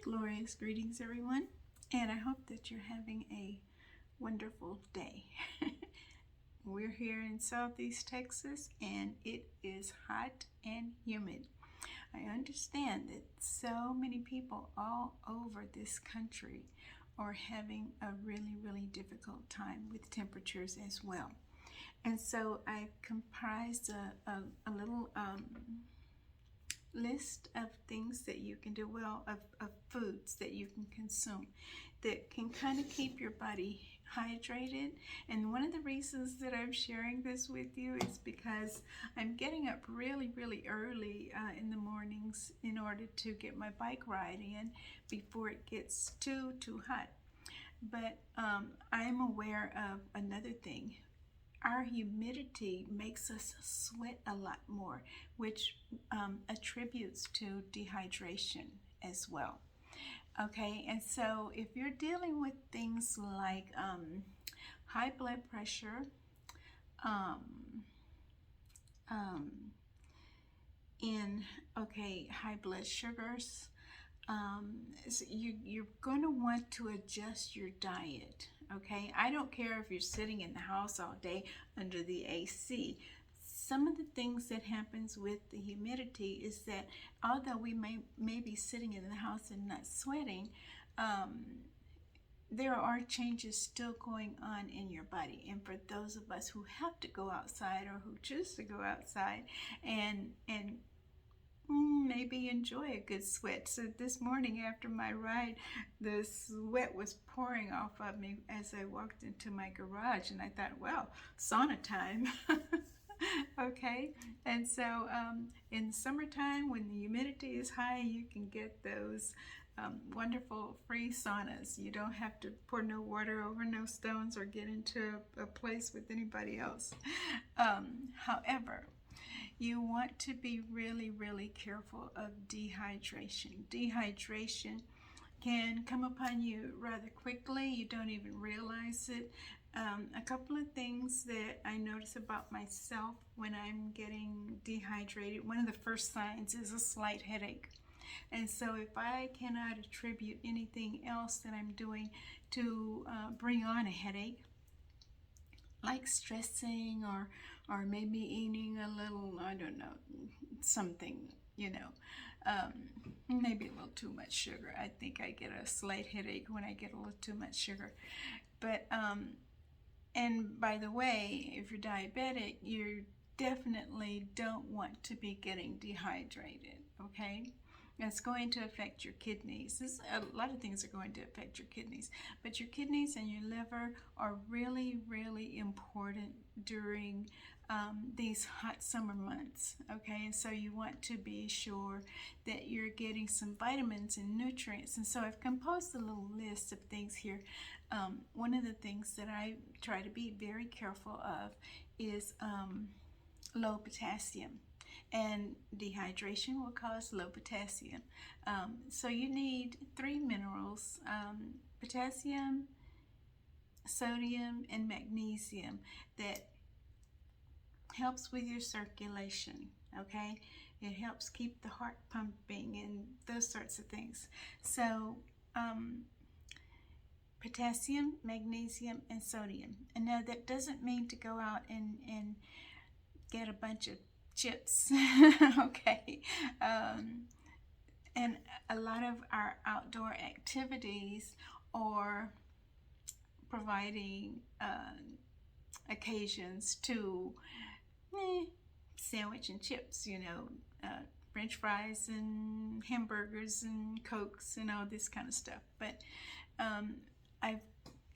Glorious greetings, everyone, and I hope that you're having a wonderful day. We're here in Southeast Texas, and it is hot and humid. I understand that so many people all over this country are having a really difficult time with temperatures as well. And so I've comprised a little list of things that you can do, of foods that you can consume that can kind of keep your body hydrated. And one of the reasons that I'm sharing this with you is because I'm getting up really early in the mornings in order to get my bike ride in before it gets too hot. But I'm aware of another thing. Our humidity makes us sweat a lot more, which attributes to dehydration as well. Okay, and so if you're dealing with things like high blood pressure, high blood sugars, so you're going to want to adjust your diet. Okay, I don't care if you're sitting in the house all day under the AC. Some of the things that happens with the humidity is that although we may be sitting in the house and not sweating, there are changes still going on in your body. And for those of us who have to go outside or who choose to go outside and maybe enjoy a good sweat. So this morning after my ride, the sweat was pouring off of me as I walked into my garage, and I thought, well, sauna time. Okay, and so in the summertime when the humidity is high, you can get those wonderful free saunas. You don't have to pour no water over no stones or get into a place with anybody else. However, you want to be really careful of dehydration. Dehydration can come upon you rather quickly. You don't even realize it. A couple of things that I notice about myself when I'm getting dehydrated, one of the first signs is a slight headache. And so if I cannot attribute anything else that I'm doing to bring on a headache, like stressing or maybe eating a little, I don't know, something, maybe a little too much sugar. I think I get a slight headache when I get a little too much sugar. But and by the way, if you're diabetic, you definitely don't want to be getting dehydrated, okay? It's going to affect your kidneys. A lot of things are going to affect your kidneys, but your kidneys and your liver are really important during these hot summer months, okay? And so you want to be sure that you're getting some vitamins and nutrients. And so I've composed a little list of things here. One of the things that I try to be very careful of is low potassium. And dehydration will cause low potassium. So you need 3 minerals, potassium, sodium, and magnesium, that helps with your circulation, okay? It helps keep the heart pumping and those sorts of things. So potassium, magnesium, and sodium. And now that doesn't mean to go out and get a bunch of chips, okay? And a lot of our outdoor activities are providing occasions to sandwich and chips, French fries and hamburgers and Cokes and all this kind of stuff. But I've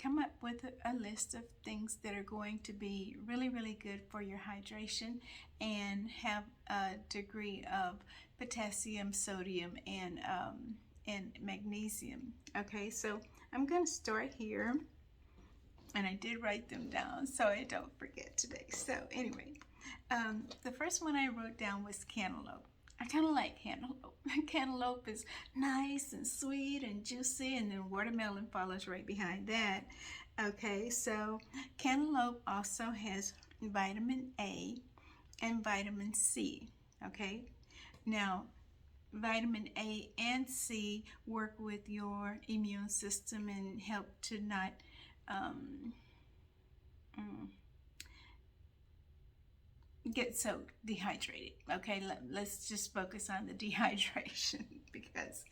come up with a list of things that are going to be really good for your hydration and have a degree of potassium, sodium, and magnesium. Okay, so I'm going to start here, and I did write them down so I don't forget today. So anyway, the first one I wrote down was cantaloupe. I kind of like cantaloupe. Cantaloupe is nice and sweet and juicy, and then watermelon follows right behind that. Okay, so cantaloupe also has vitamin A and vitamin C. Okay, now vitamin A and C work with your immune system and help to not um, mm, get so dehydrated. Okay, let's just focus on the dehydration because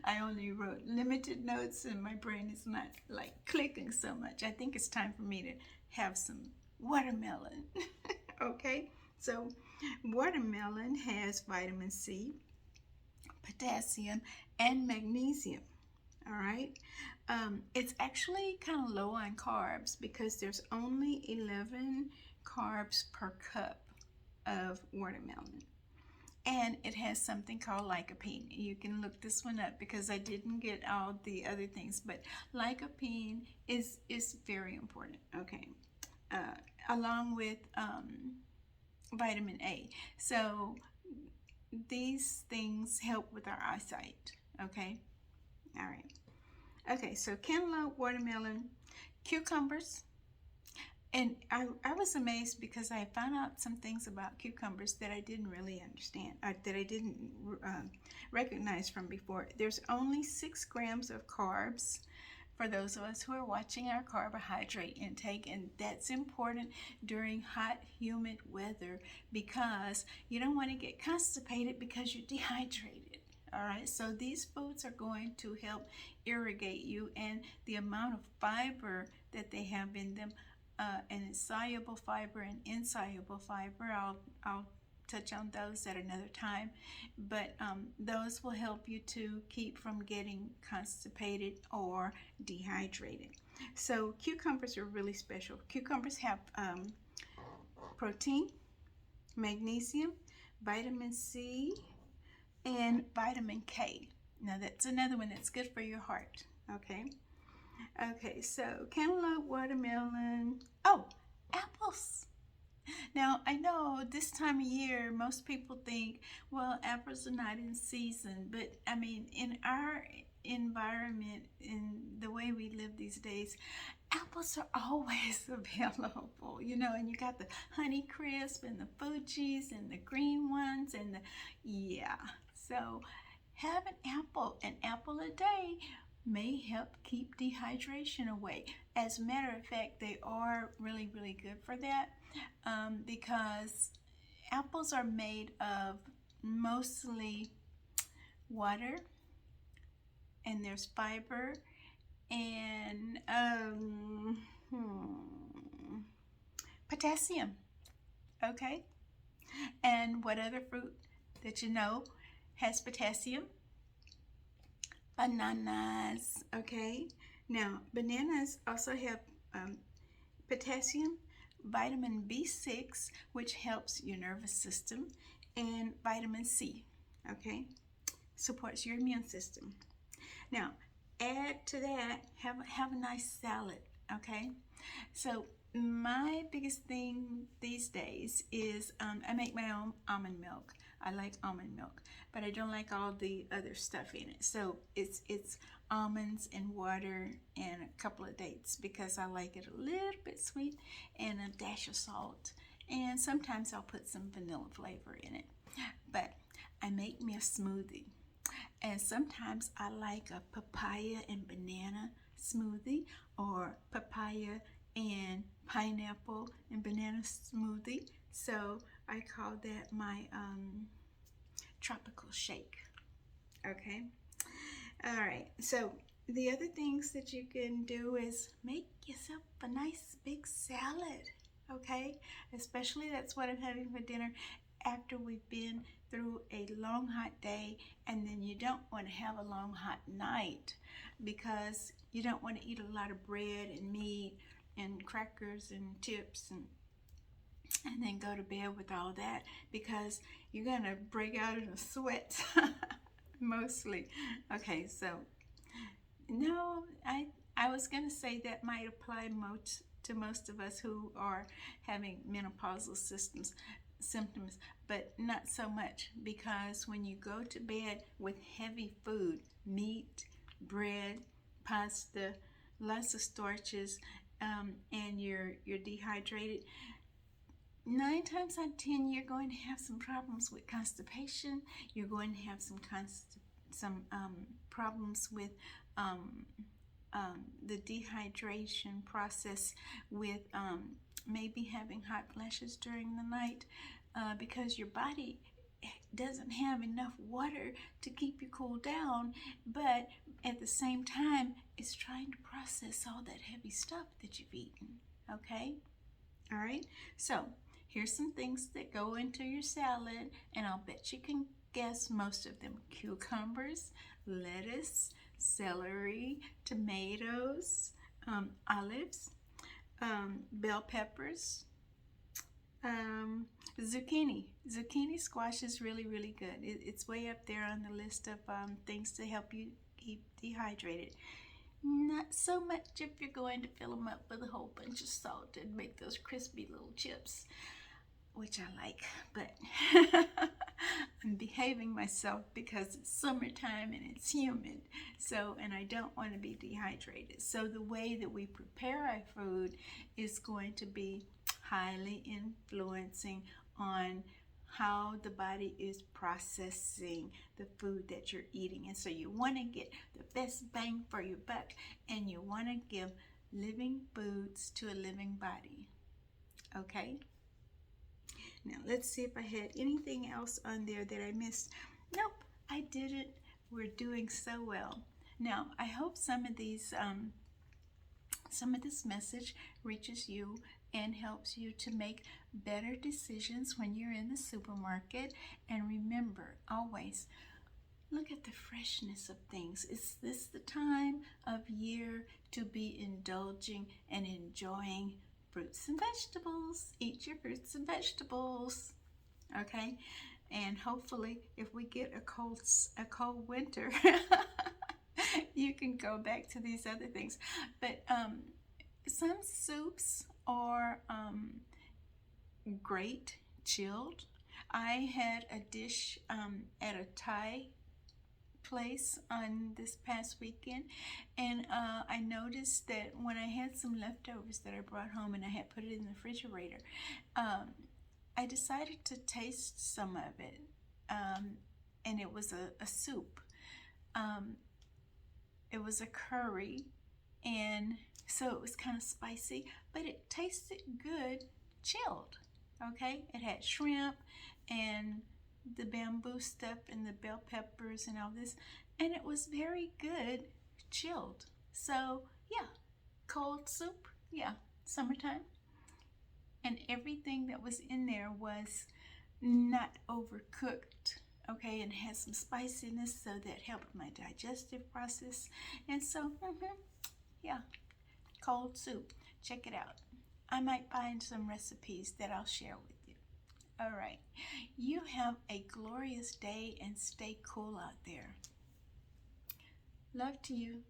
I only wrote limited notes and my brain is not like clicking so much. I think it's time for me to have some watermelon. Okay, so watermelon has vitamin C, potassium, and magnesium. All right. It's actually kind of low on carbs because there's only 11 carbs per cup of watermelon. And it has something called lycopene. You can look this one up because I didn't get all the other things, but lycopene is very important. Okay, along with vitamin A. So these things help with our eyesight. Okay, all right. Okay, so cantaloupe, watermelon, cucumbers. And I was amazed because I found out some things about cucumbers that I didn't really understand, that I didn't recognize from before. There's only 6 grams of carbs for those of us who are watching our carbohydrate intake, and that's important during hot, humid weather because you don't want to get constipated because you're dehydrated. All right, so these foods are going to help irrigate you, and the amount of fiber that they have in them, and it's soluble fiber and insoluble fiber. I'll touch on those at another time, but those will help you to keep from getting constipated or dehydrated. So cucumbers are really special. Cucumbers have protein, magnesium, vitamin C, and vitamin K. Now that's another one that's good for your heart. Okay. Okay, so cantaloupe, watermelon. Oh, apples. Now, I know this time of year, most people think, well, apples are not in season, but I mean, in our environment, in the way we live these days, apples are always available, and you got the Honey Crisp and the Fuji's and the green ones and yeah. So have an apple a day may help keep dehydration away. As a matter of fact, they are really, really good for that because apples are made of mostly water, and there's fiber and potassium. Okay, and what other fruit that you know has potassium? Bananas. Okay, now bananas also have potassium, vitamin B6, which helps your nervous system, and vitamin C. Okay, supports your immune system. Now add to that, have a nice salad. Okay, so my biggest thing these days is I make my own almond milk. I like almond milk, but I don't like all the other stuff in it. So it's almonds and water and a couple of dates because I like it a little bit sweet, and a dash of salt. And sometimes I'll put some vanilla flavor in it. But I make me a smoothie. And sometimes I like a papaya and banana smoothie, or papaya and pineapple and banana smoothie. So I call that my tropical shake. Okay. All right. So the other things that you can do is make yourself a nice big salad. Okay. Especially that's what I'm having for dinner after we've been through a long hot day, and then you don't want to have a long hot night because you don't want to eat a lot of bread and meat and crackers and chips and then go to bed with all that because you're going to break out in a sweat mostly. Okay, so no, I was going to say that might apply to most of us who are having menopausal symptoms, but not so much, because when you go to bed with heavy food, meat, bread, pasta, lots of starches, and you're dehydrated, 9 times out of 10, you're going to have some problems with constipation. You're going to have some problems with um, the dehydration process, with maybe having hot flashes during the night because your body doesn't have enough water to keep you cool down, but at the same time, it's trying to process all that heavy stuff that you've eaten. Okay? All right? So, here's some things that go into your salad, and I'll bet you can guess most of them: cucumbers, lettuce, celery, tomatoes, olives, bell peppers, zucchini. Zucchini squash is really, really good. It's way up there on the list of things to help you keep dehydrated. Not so much if you're going to fill them up with a whole bunch of salt and make those crispy little chips, which I like, but I'm behaving myself because it's summertime and it's humid, so, and I don't want to be dehydrated. So the way that we prepare our food is going to be highly influencing on how the body is processing the food that you're eating. And so you want to get the best bang for your buck, and you want to give living foods to a living body. Okay? Now let's see if I had anything else on there that I missed. Nope, I didn't. We're doing so well. Now I hope some of this message reaches you and helps you to make better decisions when you're in the supermarket. And remember, always look at the freshness of things. Is this the time of year to be indulging and enjoying fruits and vegetables? Eat your fruits and vegetables, okay? And hopefully, if we get a cold winter, you can go back to these other things. But some soups are great chilled. I had a dish at a Thai place on this past weekend, and I noticed that when I had some leftovers that I brought home and I had put it in the refrigerator, I decided to taste some of it, and it was a soup. It was a curry, and so it was kind of spicy, but it tasted good chilled. Okay, it had shrimp and the bamboo stuff and the bell peppers and all this, and it was very good chilled. So yeah, cold soup, yeah, summertime. And everything that was in there was not overcooked, okay, and had some spiciness, so that helped my digestive process. And so yeah, cold soup, check it out. I might find some recipes that I'll share with you. All right, you have a glorious day and stay cool out there. Love to you.